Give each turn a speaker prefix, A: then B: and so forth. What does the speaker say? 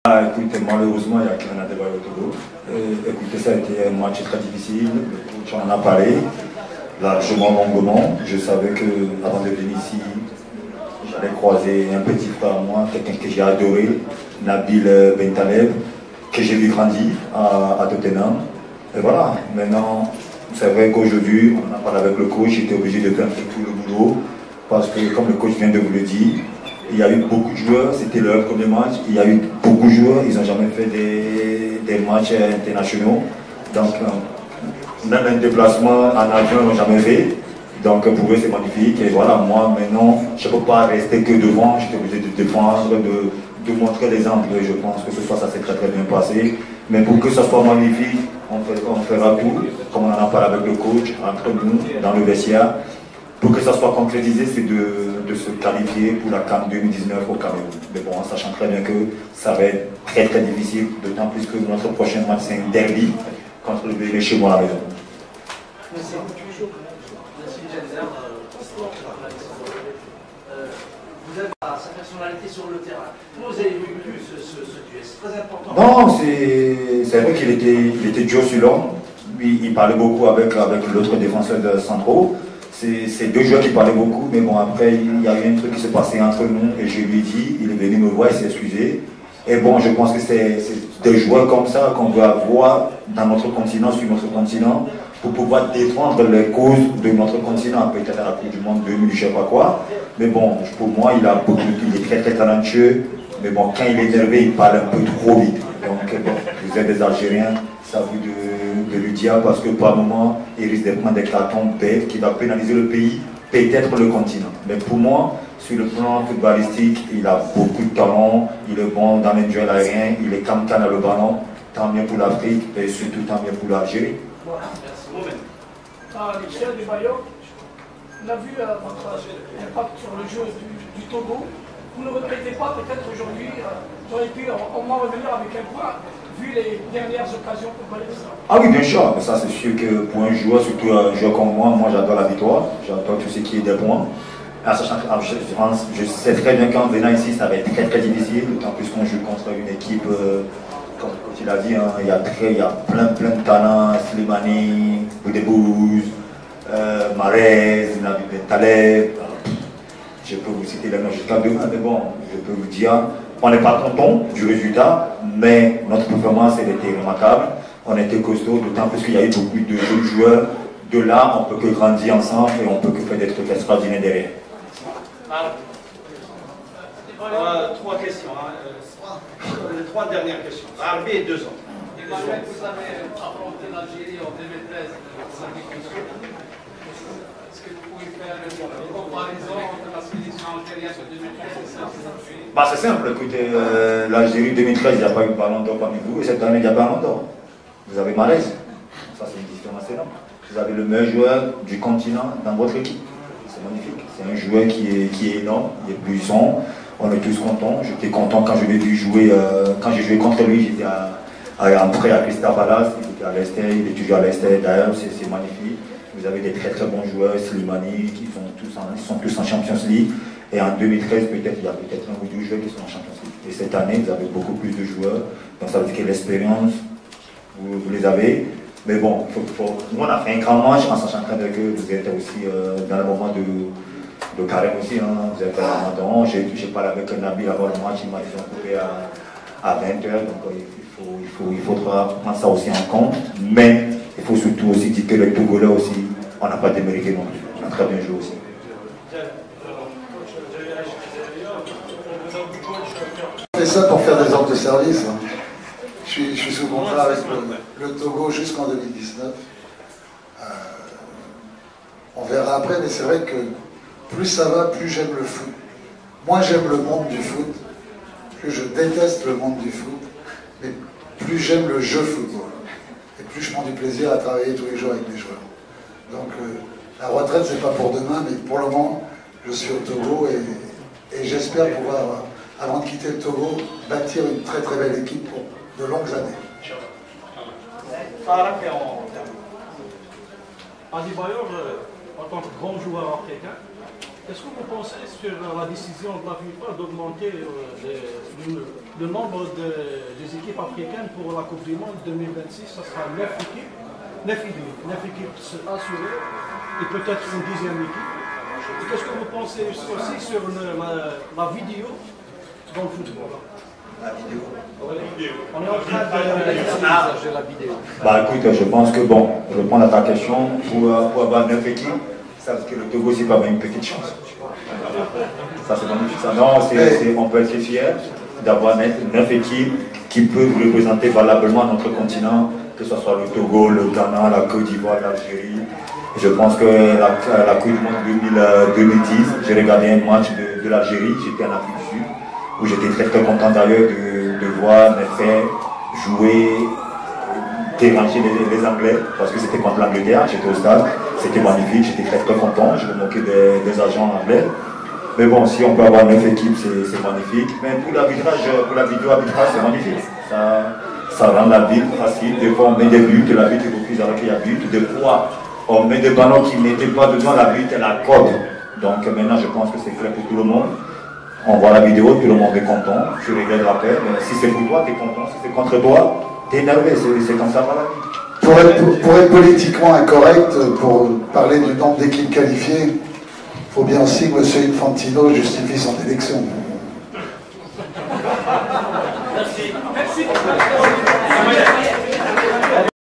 A: Écoute, malheureusement, il n'y a qu'un Adebayo au Togo. Écoutez, ça a été un match très difficile. Le coach en a parlé largement, longuement. Je savais qu'avant de venir ici, j'allais croiser un petit frère à moi, quelqu'un que j'ai adoré, Nabil Bentaleb, que j'ai vu grandir à Tottenham. Et voilà, maintenant, c'est vrai qu'aujourd'hui, on a parlé avec le coach, j'étais obligé de faire tout le boulot, parce que comme le coach vient de vous le dire, il y a eu beaucoup de joueurs, c'était leur premier match, il y a eu beaucoup de joueurs, ils n'ont jamais fait des matchs internationaux. Donc, même un déplacement en avion, ils n'ont jamais fait. Donc, pour eux, c'est magnifique. Et voilà, moi, maintenant, je ne peux pas rester que devant, j'étais obligé de défendre, de montrer l'exemple. Je pense que ce soir, ça s'est très très bien passé. Mais pour que ça soit magnifique, on fera tout, comme on en a parlé avec le coach, entre nous, dans le vestiaire. Pour que ça soit concrétisé, c'est de se qualifier pour la CAN 2019 au Cameroun. Mais bon, en sachant très bien que ça va être très très difficile, d'autant plus que notre prochain match, c'est un derby contre le BG chez moi à la maison.
B: Merci. Merci, Jenzer. Vous avez sa personnalité sur le terrain. Comment vous avez vécu ce duel? C'est très important.
A: Non, c'est vrai qu'il était dur sur l'homme. Il parlait beaucoup avec l'autre défenseur de centraux. C'est deux joueurs qui parlaient beaucoup, mais bon, après, il y a eu un truc qui s'est passé entre nous et je lui ai dit, il est venu me voir et s'est excusé. Et bon, je pense que c'est des joueurs comme ça qu'on veut avoir dans notre continent, sur notre continent, pour pouvoir défendre les causes de notre continent, peut-être à la Coupe du Monde 2000, je ne sais pas quoi. Mais bon, pour moi, il est très très talentueux, mais bon, quand il est énervé, il parle un peu trop vite. Donc bon, vous êtes des Algériens, ça vous de lui dire parce que par moment, il risque de prendre des cartons bêtes qui va pénaliser le pays, peut-être le continent. Mais pour moi, sur le plan footballistique, il a beaucoup de talent, il est bon dans les duels aériens, il est calme dans le ballon, tant mieux pour l'Afrique et surtout tant mieux pour l'Algérie.
B: Voilà, merci.
C: Michel Adebayo, on a vu votre impact sur le jeu du Togo. Vous ne regrettez pas peut-être aujourd'hui, j'aurais pu au moins revenir avec un point, vu les dernières occasions pour Valencia? Ah
A: oui, bien sûr, mais ça c'est sûr que pour un joueur, surtout un joueur comme moi j'adore la victoire, j'adore tout ce qui est des points. Je sais très bien qu'en venant ici, ça va être très très difficile, d'autant plus qu'on joue contre une équipe, comme il a dit, hein, il y a plein de talents, Slimani, Boudebouz, Marez, Nabil Bentaleb. Je peux vous citer les noms jusqu'à demain, mais bon, je peux vous dire, on n'est pas content du résultat, mais notre performance, elle était remarquable. On était costaud, d'autant plus qu'il y a eu beaucoup de jeunes joueurs. De là, on ne peut que grandir ensemble et on ne peut que faire des trucs extraordinaires derrière.
B: Trois questions, les trois dernières questions. Arbi et 2 ans.
D: Emmanuel, vous avez affronté l'Algérie en 2013. Est-ce que vous pouvez faire une comparaison entre la sélection algérienne de 2013 et celle?
A: C'est simple, écoutez, l'Algérie 2013, il n'y a pas eu de ballon d'or parmi vous, et cette année, il y a ballon d'or. Vous avez Malaise. Ça, c'est une différence énorme. Vous avez le meilleur joueur du continent dans votre équipe. C'est magnifique. C'est un joueur qui est énorme, il est puissant. On est tous contents. J'étais content quand je l'ai vu jouer. Quand j'ai joué contre lui, j'étais en prêt à Crystal Palace. Il était à Leicester, il est toujours à Leicester. D'ailleurs, c'est magnifique. Vous avez des très très bons joueurs, Slimani, qui sont tous en Champions League. Et en 2013, peut-être, il y a peut-être 1 ou 2 joueurs qui sont en Champions League. Et cette année, vous avez beaucoup plus de joueurs. Donc ça veut dire que l'expérience, vous les avez. Mais bon, nous on a fait un grand match en sachant que vous êtes aussi dans le moment de carême aussi. Hein. Vous êtes à Ramadan. J'ai parlé avec Nabil avant le match, il m'a dit qu'on coupait à 20h. Donc il faudra prendre ça aussi en compte. Mais il faut surtout aussi dire que les Togolais aussi, on n'a pas démérité non plus. On a très bien joué aussi.
E: On fait ça pour faire des ordres de service. Hein. Je suis sous contrat avec le Togo jusqu'en 2019. On verra après, mais c'est vrai que plus ça va, plus j'aime le foot. Moins j'aime le monde du foot, plus je déteste le monde du foot, mais plus j'aime le jeu football. Et plus je prends du plaisir à travailler tous les jours avec les joueurs. Donc la retraite, c'est pas pour demain, mais pour le moment, je suis au Togo et j'espère pouvoir, avant de quitter le Togo, bâtir une très très belle équipe pour de longues années.
C: Adebayo, en tant que grand joueur africain,
F: Est-ce que vous pensez sur la décision de la FIFA d'augmenter le nombre des équipes africaines pour la Coupe du Monde 2026? Ça sera 9 équipes, 9 équipes assurées et peut-être une 10e équipe. Qu'est-ce que vous pensez aussi sur la vidéo dans le football?
A: La vidéo.
F: On est en train de la vidéo.
A: Bah écoute, je pense que bon, je réponds à ta question, pour avoir 9 équipes, ça veut dire que le Togo c'est pas une petite chance. Ça c'est magnifique. Ça. Non, on peut être fier d'avoir 9 équipes qui peuvent représenter valablement notre continent, que ce soit le Togo, le Ghana, la Côte d'Ivoire, l'Algérie. Je pense que la Coupe du Monde 2010, j'ai regardé un match de l'Algérie, j'étais en Afrique du Sud, où j'étais très très content d'ailleurs de voir mes frères jouer, déranger les Anglais, parce que c'était contre l'Angleterre, j'étais au stade, c'était magnifique, j'étais très très content, je me moquais des agents anglais. Mais bon, si on peut avoir 9 équipes, c'est magnifique. Mais pour l'arbitrage, pour la vidéo arbitrage, c'est magnifique. Ça rend la vie facile. Des fois, on met des buts, l'arbitre refuse alors qu'il y a but. Des fois, on met des ballons qui n'étaient pas devant la but et la corde. Donc maintenant, je pense que c'est clair pour tout le monde. On voit la vidéo, tout le monde est content. Je regarde l'appel. Si c'est pour toi, tu es content. Si c'est contre toi, tu es énervé. C'est comme ça, voilà.
E: Pour être politiquement incorrect, pour parler du nombre d'équipes qualifiées, il faut bien aussi que M. Infantino justifie son élection.
B: Merci.